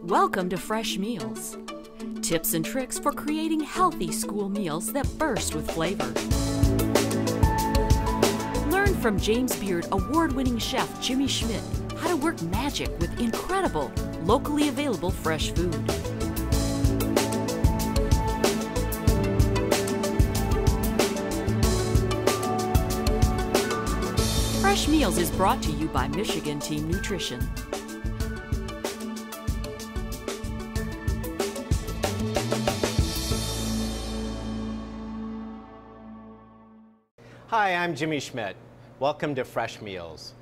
Welcome to Fresh Meals. Tips and tricks for creating healthy school meals that burst with flavor. Learn from James Beard award-winning chef Jimmy Schmidt how to work magic with incredible, locally available fresh food. Fresh Meals is brought to you by Michigan Team Nutrition. Hi, I'm Jimmy Schmidt. Welcome to Fresh Meals,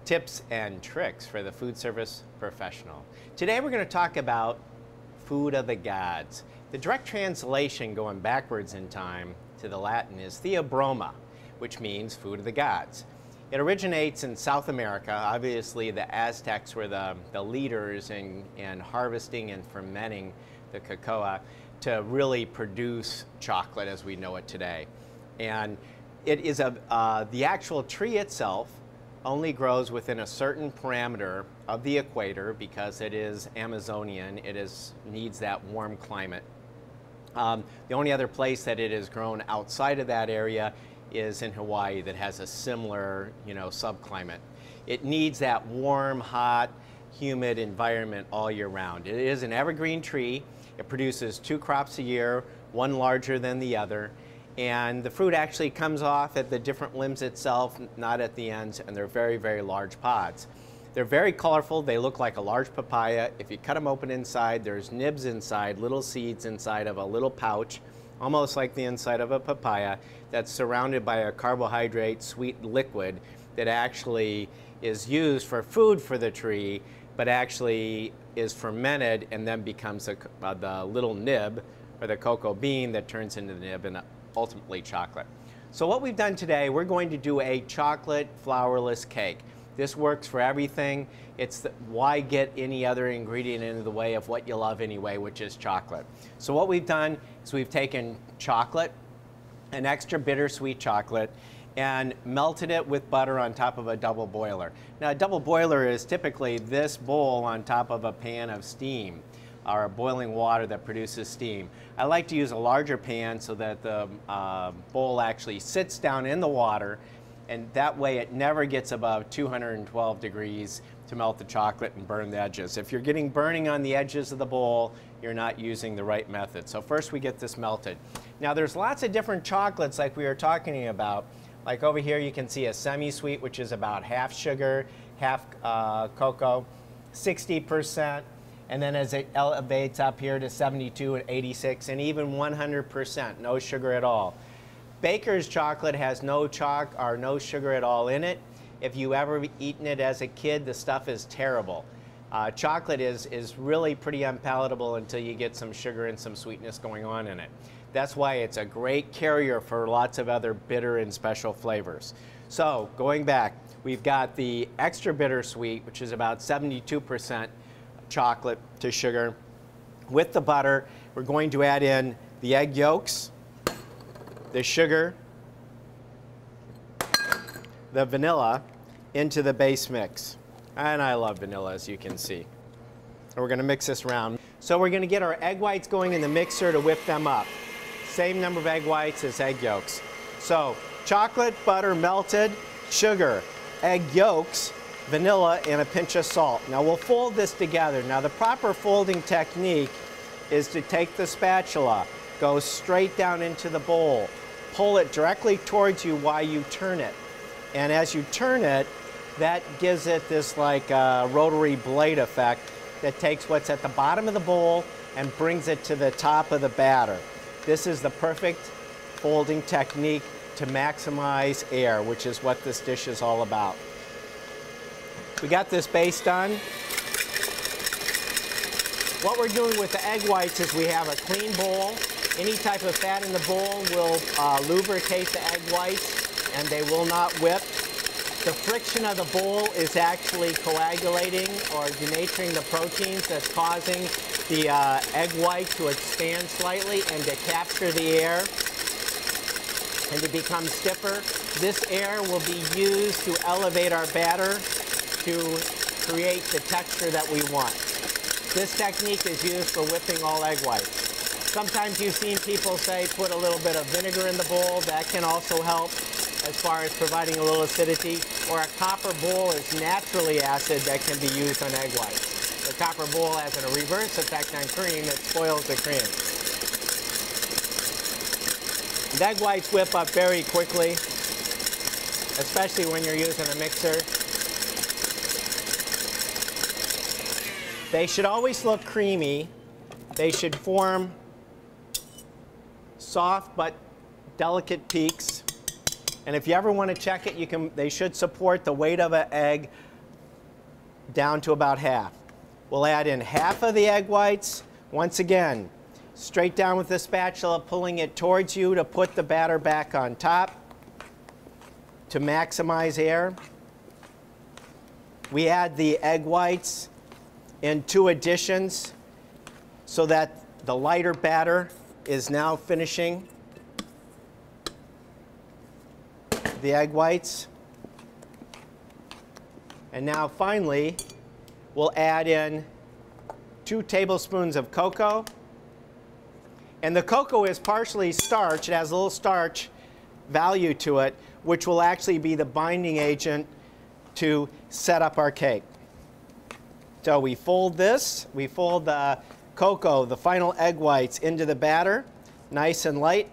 tips and tricks for the food service professional. Today we're going to talk about food of the gods. The direct translation going backwards in time to the Latin is theobroma, which means food of the gods. It originates in South America. Obviously, the Aztecs were the leaders in harvesting and fermenting the cocoa to really produce chocolate as we know it today. And it is the actual tree itself only grows within a certain parameter of the equator because it is Amazonian. It needs that warm climate. The only other place that it is grown outside of that area is in Hawaii that has a similar, subclimate. It needs that warm, hot, humid environment all year round. It is an evergreen tree. It produces 2 crops a year, one larger than the other. And the fruit actually comes off at the different limbs itself, not at the ends, and they're very, very large pods. They're very colorful. They look like a large papaya. If you cut them open inside, there's nibs inside, little seeds inside of a little pouch, almost like the inside of a papaya, that's surrounded by a carbohydrate sweet liquid that actually is used for food for the tree, but actually is fermented and then becomes the little nib, or the cocoa bean that turns into the nib and ultimately chocolate. So what we've done today, we're going to do a chocolate flourless cake. This works for everything. Why get any other ingredient into the way of what you love anyway, which is chocolate. So what we've done is we've taken chocolate, an extra bittersweet chocolate, and melted it with butter on top of a double boiler. Now a double boiler is typically this bowl on top of a pan of steam, or boiling water that produces steam. I like to use a larger pan so that the bowl actually sits down in the water, and that way it never gets above 212 degrees to melt the chocolate and burn the edges. If you're getting burning on the edges of the bowl, you're not using the right method. So first we get this melted. Now there's lots of different chocolates like we were talking about. Like over here you can see a semi-sweet, which is about half sugar, half cocoa, 60%. And then as it elevates up here to 72 and 86 and even 100%, no sugar at all. Baker's chocolate has no chalk or no sugar at all in it. If you ever eaten it as a kid, the stuff is terrible. Chocolate is really pretty unpalatable until you get some sugar and some sweetness going on in it. That's why it's a great carrier for lots of other bitter and special flavors. So going back, we've got the extra bittersweet, which is about 72% chocolate to sugar. With the butter, we're going to add in the egg yolks, the sugar, the vanilla into the base mix. And I love vanilla, as you can see. And we're going to mix this around. So we're going to get our egg whites going in the mixer to whip them up. Same number of egg whites as egg yolks. So chocolate, butter melted, sugar, egg yolks, vanilla, and a pinch of salt. Now we'll fold this together. Now the proper folding technique is to take the spatula, go straight down into the bowl, pull it directly towards you while you turn it. And as you turn it, that gives it this like rotary blade effect that takes what's at the bottom of the bowl and brings it to the top of the batter. This is the perfect folding technique to maximize air, which is what this dish is all about. We got this base done. What we're doing with the egg whites is we have a clean bowl. Any type of fat in the bowl will lubricate the egg whites and they will not whip. The friction of the bowl is actually coagulating or denaturing the proteins that's causing the egg white to expand slightly and to capture the air and to become stiffer. This air will be used to elevate our batter to create the texture that we want. This technique is used for whipping all egg whites. Sometimes you've seen people say put a little bit of vinegar in the bowl. That can also help as far as providing a little acidity. Or a copper bowl is naturally acid that can be used on egg whites. The copper bowl has a reverse effect on cream that spoils the cream. The egg whites whip up very quickly, especially when you're using a mixer. They should always look creamy. They should form soft but delicate peaks. And if you ever want to check it, they should support the weight of an egg down to about half. We'll add in half of the egg whites. Once again, straight down with the spatula, pulling it towards you to put the batter back on top to maximize air. We add the egg whites in 2 additions so that the lighter batter is now finishing the egg whites. And now finally, we'll add in 2 tablespoons of cocoa. And the cocoa is partially starch. It has a little starch value to it, which will actually be the binding agent to set up our cake. So we fold this, we fold the cocoa, the final egg whites, into the batter, nice and light.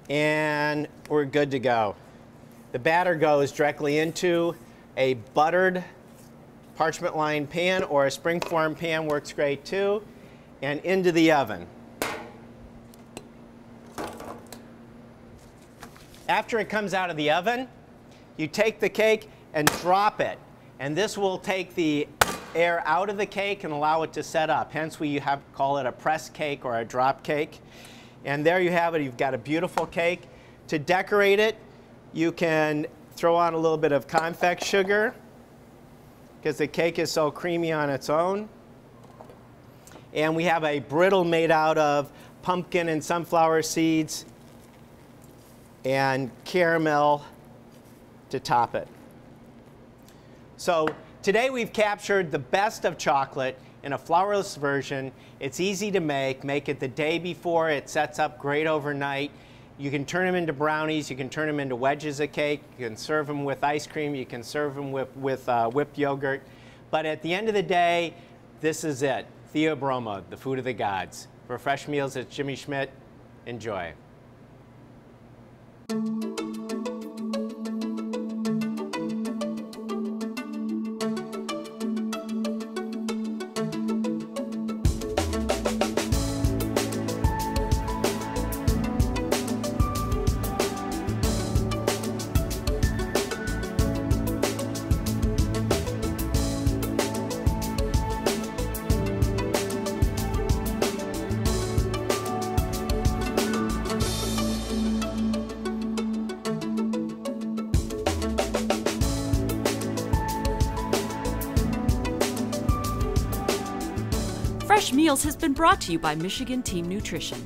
And we're good to go. The batter goes directly into a buttered parchment lined pan, or a springform pan works great too, and into the oven. After it comes out of the oven, you take the cake and drop it. And this will take the air out of the cake and allow it to set up. Hence, we call it a press cake or a drop cake. And there you have it. You've got a beautiful cake. To decorate it, you can throw on a little bit of confect sugar because the cake is so creamy on its own. And we have a brittle made out of pumpkin and sunflower seeds and caramel to top it. So today we've captured the best of chocolate in a flourless version. It's easy to make. Make it the day before. It sets up great overnight. You can turn them into brownies. You can turn them into wedges of cake. You can serve them with ice cream. You can serve them with whipped yogurt. But at the end of the day, this is it. Theobroma, the food of the gods. For Fresh Meals, it's Jimmy Schmidt. Enjoy. Fresh Meals has been brought to you by Michigan Team Nutrition.